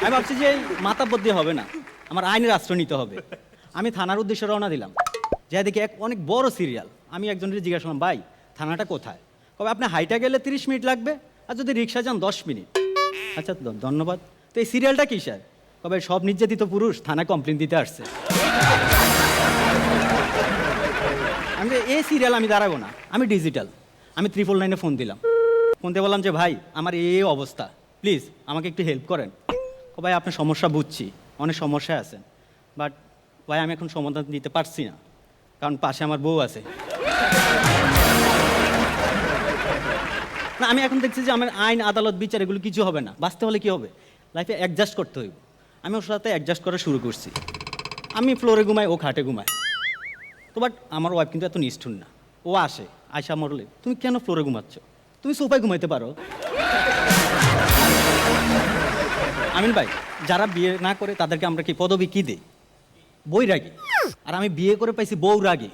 আমি ভাবছি যে এই মাতাব্বর দিয়ে হবে না, আমার আইনের আশ্রয় নিতে হবে। আমি থানার উদ্দেশ্যে রওনা দিলাম, যাই দেখি এক অনেক বড় সিরিয়াল। আমি একজনের জিজ্ঞাসা করলাম, ভাই থানাটা কোথায়? কবে আপনি হাইটা গেলে 30 মিনিট লাগবে, আর যদি রিক্সা যান 10 মিনিট। আচ্ছা ধন্যবাদ। তো এই সিরিয়ালটা কি স্যার? কবে সব নির্যাতিত পুরুষ থানায় কমপ্লেন দিতে আসছে। আমি এই সিরিয়াল আমি দাঁড়াবো না, আমি ডিজিটাল। আমি 999-এ ফোন দিলাম, ফোন দিয়ে বললাম যে ভাই আমার এই অবস্থা, প্লিজ আমাকে একটু হেল্প করেন। ভাই আপনার সমস্যা বুঝছি, অনেক সমস্যায় আছেন, বাট ভাই আমি এখন সমাধান দিতে পারছি না, কারণ পাশে আমার বউ আছে। না আমি এখন দেখছি যে আমার আইন আদালত বিচার এগুলো কিছু হবে না, বাঁচতে হলে কি হবে, লাইফে অ্যাডজাস্ট করতে হইব। আমি ওর সাথে অ্যাডজাস্ট করা শুরু করছি। আমি ফ্লোরে ঘুমাই, ও খাটে ঘুমায়। তো বাট আমার ওয়াইফ কিন্তু এত নিষ্ঠুর না। ও আসে, আয়সা মরলে, তুমি কেন ফ্লোরে ঘুমাচ্ছ, তুমি সোফায় ঘুমাইতে পারো। আমিন ভাই, যারা বিয়ে না করে তাদেরকে আমরা কি পদবি কি দিই? বই রাগি। আর আমি বিয়ে করে পাইছি বউ রাগি।